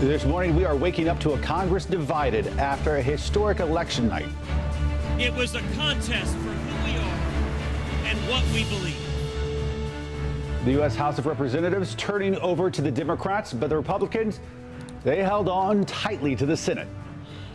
This morning, we are waking up to a Congress divided after a historic election night. It was a contest for who we are and what we believe. The U.S. House of Representatives turning over to the Democrats, but the Republicans, they held on tightly to the Senate.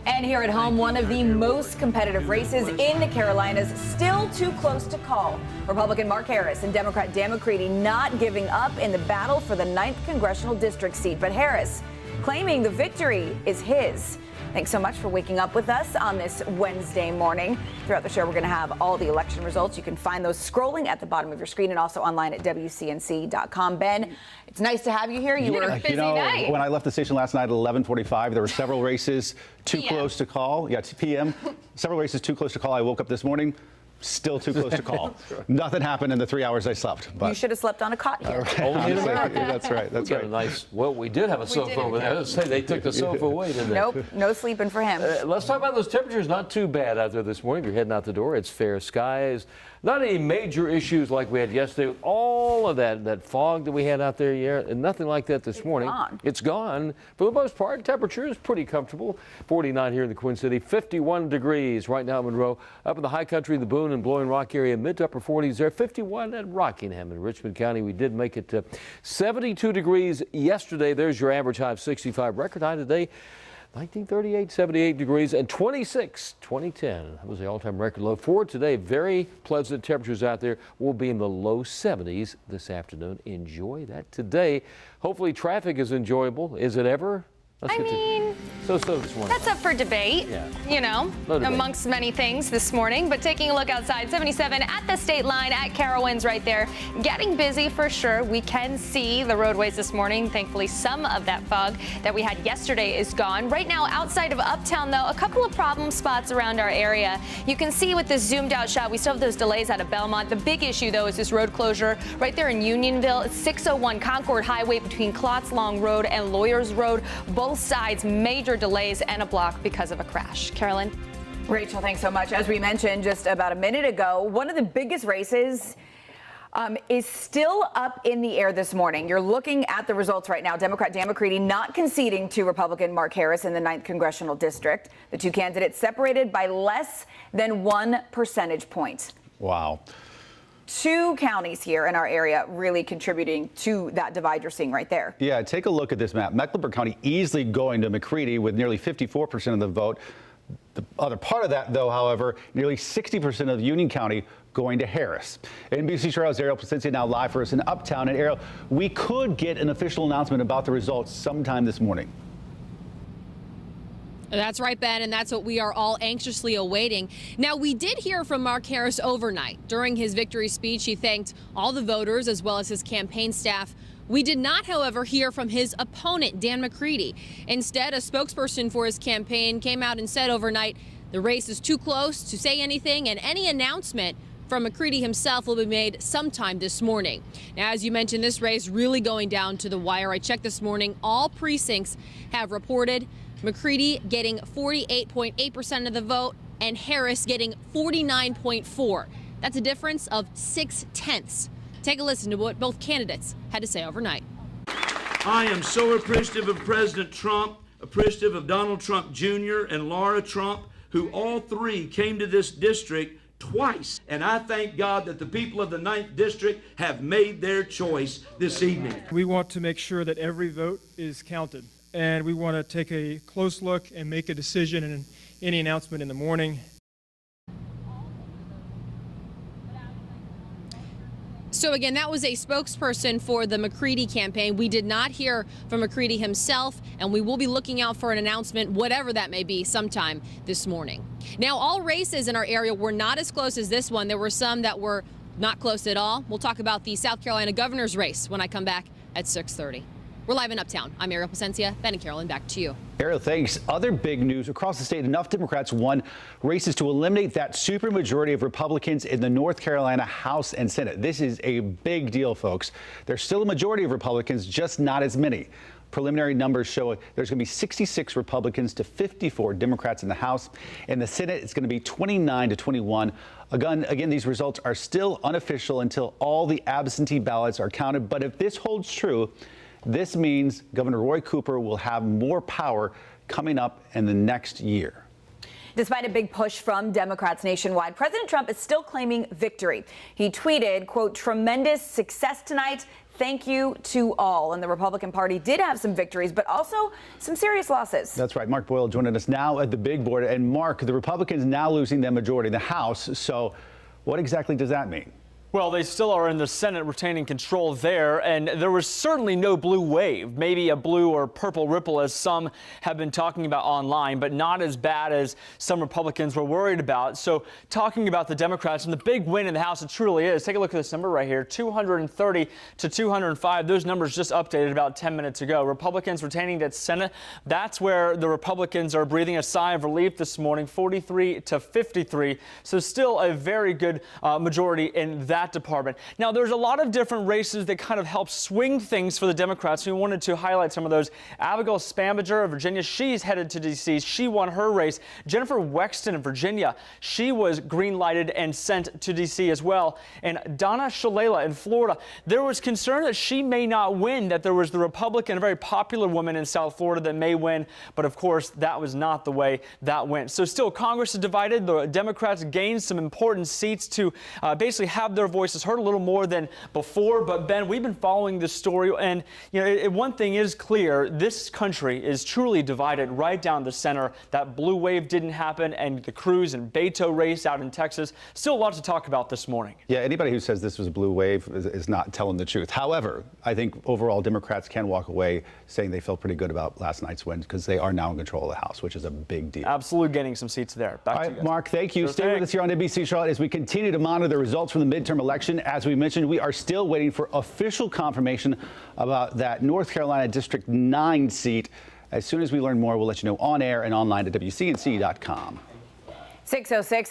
And here at home, one of the most competitive races in the Carolinas, still too close to call. Republican Mark Harris and Democrat Dan McCready not giving up in the battle for the 9th congressional district seat. But Harris claiming the victory is his. Thanks so much for waking up with us on this Wednesday morning. Throughout the show, we're going to have all the election results. You can find those scrolling at the bottom of your screen and also online at WCNC.com. Ben, it's nice to have you here. You were a busy night. When I left the station last night at 11:45, there were several races too close to call. Yeah, 2 p.m. Several races too close to call. I woke up this morning. Still too close to call. Nothing happened in the 3 hours I slept. But you should have slept on a cot here. That's right. That's right. A nice. Well, we did have a sofa over there. Let's say they took the sofa away, didn't they? Nope, no sleeping for him. Let's talk about those temperatures. Not too bad out there this morning. If you're heading out the door, it's fair skies. Not any major issues like we had yesterday. All of that fog that we had out there, and nothing like that this morning. It's gone. For the most part, temperature is pretty comfortable. 49 here in the Queen City, 51 degrees right now in Monroe. Up in the high country, the Boone and Blowing Rock area, mid to upper 40s there. 51 at Rockingham in Richmond County. We did make it 72 degrees yesterday. There's your average high of 65. Record high today, 1938, 78 degrees, and 26, 2010. That was the all-time record low for today. Very pleasant temperatures out there. We'll be in the low 70s this afternoon. Enjoy that today. Hopefully traffic is enjoyable. Is it ever? I mean, so this morning. That's up for debate, you know, amongst many things this morning. But taking a look outside, 77 at the state line at Carowinds right there. Getting busy for sure. We can see the roadways this morning. Thankfully, some of that fog that we had yesterday is gone. Right now, outside of Uptown, though, a couple of problem spots around our area. You can see with this zoomed out shot, we still have those delays out of Belmont. The big issue, though, is this road closure right there in Unionville. It's 601 Concord Highway between Klotz Long Road and Lawyers Road. Both sides, major delays and a block because of a crash. Carolyn? Rachel, thanks so much. As we mentioned just about a minute ago, one of the biggest races is still up in the air this morning. You're looking at the results right now. Democrat Dan McCready not conceding to Republican Mark Harris in the 9th congressional district. The two candidates separated by less than 1 percentage point. Wow. 2 counties here in our area really contributing to that divide you're seeing right there. Yeah, take a look at this map. Mecklenburg County easily going to McCready with nearly 54% of the vote. The other part of that, though, however, nearly 60% of Union County going to Harris. NBC Charlotte's Ariel Placencia now live for us in Uptown. And Ariel, we could get an official announcement about the results sometime this morning. That's right, Ben, and that's what we are all anxiously awaiting. Now, we did hear from Mark Harris overnight. During his victory speech, he thanked all the voters as well as his campaign staff. We did not, however, hear from his opponent, Dan McCready. Instead, a spokesperson for his campaign came out and said overnight the race is too close to say anything, and any announcement from McCready himself will be made sometime this morning. Now, as you mentioned, this race really going down to the wire. I checked this morning. All precincts have reported McCready getting 48.8% of the vote and Harris getting 49.4%. That's a difference of 0.6. Take a listen to what both candidates had to say overnight. I am so appreciative of President Trump, appreciative of Donald Trump Jr. and Laura Trump, who all three came to this district twice. And I thank God that the people of the 9th District have made their choice this evening. We want to make sure that every vote is counted. And we want to take a close look and make a decision and any announcement in the morning. So again, that was a spokesperson for the McCready campaign. We did not hear from McCready himself, and we will be looking out for an announcement, whatever that may be, sometime this morning. Now, all races in our area were not as close as this one. There were some that were not close at all. We'll talk about the South Carolina governor's race when I come back at 6:30. We're live in Uptown. I'm Ariel Placencia. Ben and Carolyn, back to you. Ariel, thanks. Other big news across the state. Enough Democrats won races to eliminate that supermajority of Republicans in the North Carolina House and Senate. This is a big deal, folks. There's still a majority of Republicans, just not as many. Preliminary numbers show there's going to be 66 Republicans to 54 Democrats in the House. In the Senate, it's going to be 29 to 21. Again, these results are still unofficial until all the absentee ballots are counted. But if this holds true, This means Governor Roy Cooper will have more power coming up in the next year. Despite a big push from Democrats nationwide, President Trump is still claiming victory. He tweeted, quote, "Tremendous success tonight. Thank you to all." And the Republican Party did have some victories, but also some serious losses. That's right. Mark Boyle joining us now at the big board. And Mark, the Republicans now losing their majority in the House. So what exactly does that mean? Well, they still are in the Senate, retaining control there, and there was certainly no blue wave, maybe a blue or purple ripple, as some have been talking about online, but not as bad as some Republicans were worried about. So talking about the Democrats and the big win in the House, it truly is. Take a look at this number right here, 230 to 205. Those numbers just updated about 10 minutes ago. Republicans retaining that Senate. That's where the Republicans are breathing a sigh of relief this morning, 43 to 53. So still a very good majority in that department. Now, there's a lot of different races that kind of help swing things for the Democrats. We wanted to highlight some of those. Abigail Spanberger of Virginia, she's headed to D.C. She won her race. Jennifer Wexton of Virginia, she was green-lighted and sent to D.C. as well. And Donna Shalala in Florida, there was concern that she may not win, that there was the Republican, a very popular woman in South Florida that may win. But of course, that was not the way that went. So still, Congress is divided. The Democrats gained some important seats to basically have their voices heard a little more than before. But Ben, we've been following this story, and one thing is clear: this country is truly divided right down the center. That blue wave didn't happen, and the Cruz and Beto race out in Texas, still a lot to talk about this morning. Yeah, anybody who says this was a blue wave is not telling the truth. However, I think overall Democrats can walk away saying they feel pretty good about last night's win because they are now in control of the House, which is a big deal. Absolutely gaining some seats there. Back to you guys. Mark, thank you. Stay with us here on NBC Charlotte as we continue to monitor the results from the midterm election. As we mentioned, we are still waiting for official confirmation about that North Carolina District 9 seat. As soon as we learn more, we'll let you know on air and online at WCNC.com. 6:06.